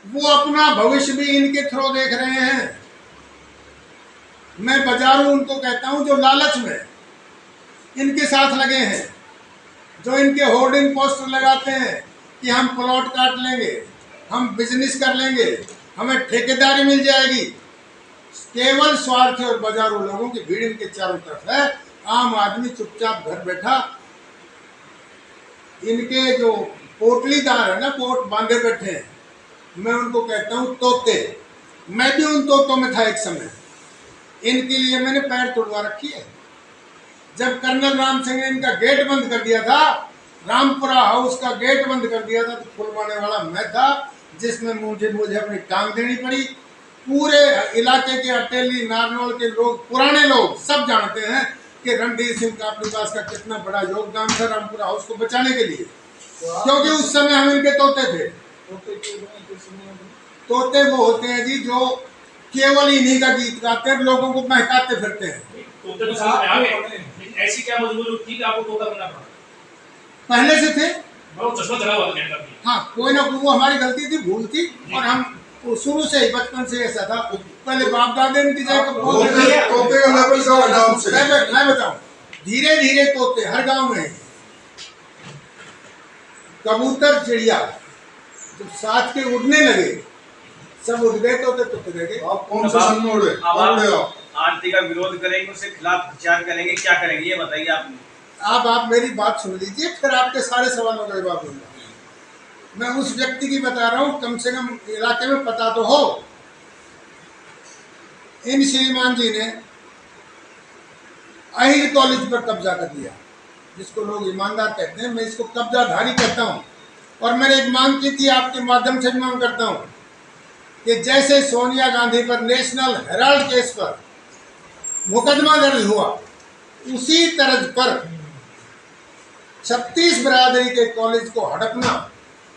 वो अपना भविष्य भी इनके थ्रू देख रहे हैं। मैं बाजारू उनको कहता हूं जो लालच में इनके साथ लगे हैं, जो इनके होर्डिंग पोस्टर लगाते हैं कि हम प्लॉट काट लेंगे, हम बिजनेस कर लेंगे, हमें ठेकेदारी मिल जाएगी। केवल स्वार्थी और बाजारू लोगों की भीड़ इनके चारों तरफ है। आम आदमी चुपचाप घर बैठा, इनके जो पोटलीदार है ना, पोट बांधे बैठे हैं, मैं उनको कहता हूं तोते। मैं भी उन तोतों में था एक समय। इनके लिए मैंने पैर तोड़वा रखी है। जब कर्नल राम सिंह ने इनका गेट बंद कर दिया था, रामपुरा हाउस का गेट बंद कर दिया था, तो खुलवाने वाला मैं था, जिसमें मुझे अपनी टांग देनी पड़ी। पूरे इलाके के अटेली नारनौल के लोग, पुराने लोग सब जानते हैं कि रणधीर सिंह कापड़ीवास का कितना बड़ा योगदान था रामपुरा हाउस को बचाने के लिए, क्योंकि उस समय हम इनके तोते थे। तोते वो होते हैं जी जो केवल इन्हीं का गीत गाते हैं, लोगों को महकाते फिरते हैं। तोते तो समझ में आ गए, ऐसी क्या मजबूरी थी कि आपको तोता बनना पड़ा? पहले से थे, चश्मा चढ़ा हुआ था। हाँ, कोई ना कोई, वो हमारी गलती थी, भूल थी, और हम शुरू से ही बचपन से ऐसा था। पहले बाप दादे इनकी जगह मैं बताऊं, धीरे धीरे तोते हर गांव में, कबूतर चिड़िया जब साथ के उड़ने लगे, सब उड़ गए, तोते टूट गए। आप कौन से सन में उड़े? आरती का विरोध करेंगे, उसके खिलाफ विचार करेंगे, क्या करेंगे ये बताइए आप। आप मेरी बात सुन लीजिए, फिर आपके सारे सवालों का जवाब दूंगा। मैं उस व्यक्ति की बता रहा हूं, कम से कम इलाके में पता तो हो। इन श्रीमान जी ने अहिर कॉलेज पर कब्जा कर दिया, जिसको लोग ईमानदार कहते हैं, मैं इसको कब्जाधारी कहता हूं। और मैंने एक मांग की थी, आपके माध्यम से मांग करता हूं कि जैसे सोनिया गांधी पर नेशनल हेराल्ड केस पर मुकदमा दर्ज हुआ, उसी तर्ज पर 36 बिरादरी के कॉलेज को हड़पना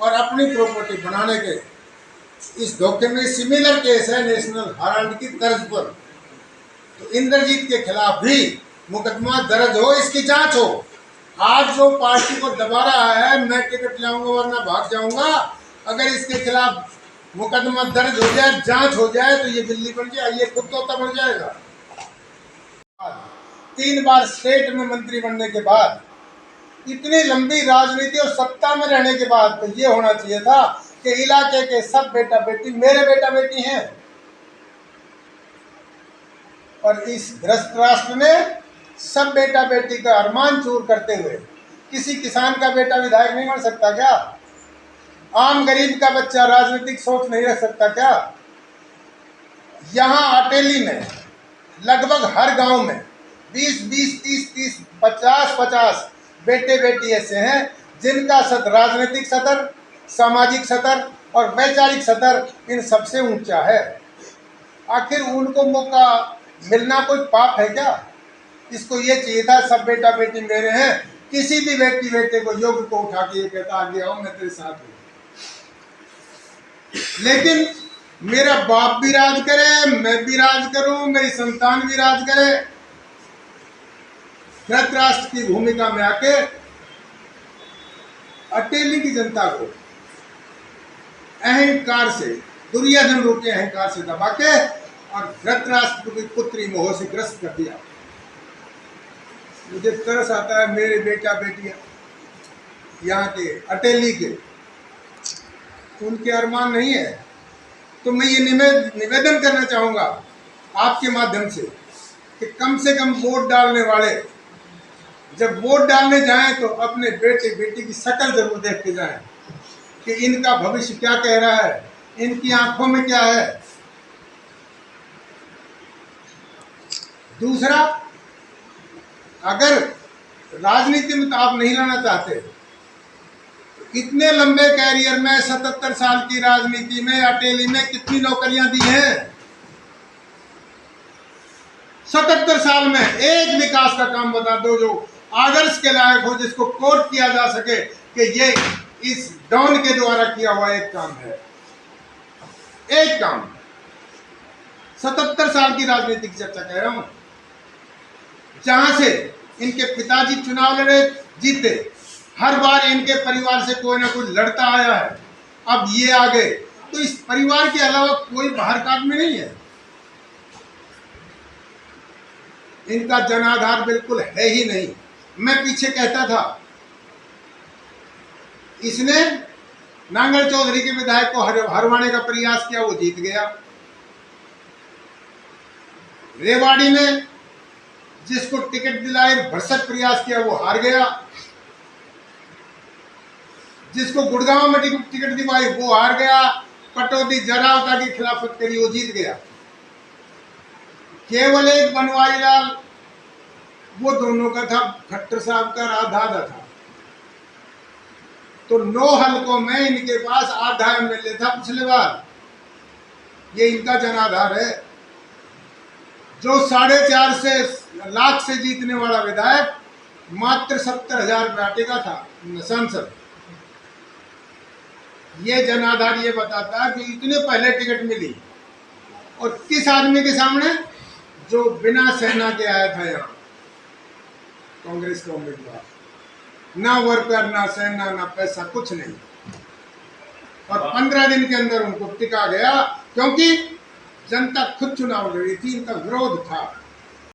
और अपनी प्रॉपर्टी बनाने के इस धोखे में सिमिलर केस है नेशनल हेराल्ड की तर्ज पर। तो इंद्रजीत के खिलाफ भी मुकदमा दर्ज हो, इसकी जांच हो। आज जो पार्टी को दबा रहा है, मैं टिकट लाऊंगा वरना भाग जाऊंगा, अगर इसके खिलाफ मुकदमा दर्ज हो जाए, जांच हो जाए, तो ये बिल्ली बन जाए, ये खुद तोता बन जाएगा। 3 बार स्टेट में मंत्री बनने के बाद, इतनी लंबी राजनीति और सत्ता में रहने के बाद, तो ये होना चाहिए था कि इलाके के सब बेटा बेटी मेरे बेटा बेटी हैं। और इस भ्रष्ट राष्ट्र ने सब बेटा बेटी का अरमान चूर करते हुए, किसी किसान का बेटा विधायक नहीं बन सकता क्या? आम गरीब का बच्चा राजनीतिक सोच नहीं रख सकता क्या? यहाँ अटेली में लगभग हर गांव में 20-20, 30-30, 50-50 बेटे बेटी ऐसे हैं जिनका राजनीतिक सतर, सामाजिक सतर और वैचारिक सतर इन सबसे ऊंचा है। आखिर उनको मौका मिलना कोई पाप है क्या? इसको ये चाहिए था सब बेटा बेटी मेरे हैं, किसी भी बेटी बेटे को योग्य को उठा के ये कहता आगे आओ मैं तेरे साथ हूँ। लेकिन मेरा बाप भी राज करे, मैं भी राज करूं, मेरी संतान भी राज करे, धृतराष्ट्र की भूमिका में आके अटेली की जनता को अहंकार से, दुर्योधन रूपी अहंकार से दबा के और धृतराष्ट्र की पुत्री मोह से ग्रस्त कर दिया। मुझे तरस आता है, मेरे बेटा बेटियां यहाँ के अटेली के, उनके अरमान नहीं है। तो मैं ये निवेदन करना चाहूँगा आपके माध्यम से कि कम से कम वोट डालने वाले जब वोट डालने जाएं तो अपने बेटे बेटी की शक्ल जरूर देख के जाएं कि इनका भविष्य क्या कह रहा है, इनकी आंखों में क्या है। दूसरा, अगर राजनीति में तो आप नहीं लाना चाहते, इतने लंबे कैरियर में 77 साल की राजनीति में अटेली में कितनी नौकरियां दी हैं? 77 साल में एक विकास का काम बता दो जो आदर्श के लायक हो, जिसको कोट किया जा सके कि ये इस डॉन के द्वारा किया हुआ एक काम है। एक काम, 77 साल की राजनीति की चर्चा कह रहा हूं, जहां से इनके पिताजी चुनाव लड़े, जीते, हर बार इनके परिवार से कोई ना कोई लड़ता आया है। अब ये आ गए, तो इस परिवार के अलावा कोई बाहर का आदमी नहीं है। इनका जनाधार बिल्कुल है ही नहीं। मैं पीछे कहता था, इसने नांगल चौधरी के विधायक को हरवाने का प्रयास किया, वो जीत गया। रेवाड़ी में जिसको टिकट दिलाए भरसक प्रयास किया, वो हार गया। जिसको गुड़गांव में टिकट दिलवाई, वो हार गया। पटौदी जरावता की खिलाफत करी, वो जीत गया। केवल एक बनवारी लाल, वो दोनों का था, खट्टर साहब का आधा था। तो 9 हलकों में इनके पास आधा एमएलए था पिछले बार। ये इनका जनाधार है। जो 4.5 लाख से जीतने वाला विधायक मात्र 70,000 रुपये का था सांसद। ये जनाधार ये बताता है कि इतने पहले टिकट मिली, और किस आदमी के सामने, जो बिना सेना के आया था यहाँ, कांग्रेस का उम्मीदवार। ना वर्कर, ना सेना, ना पैसा, कुछ नहीं। और 15 दिन के अंदर उनको टिका गया, क्योंकि जनता खुद चुनाव लड़ी थी, इनका विरोध था।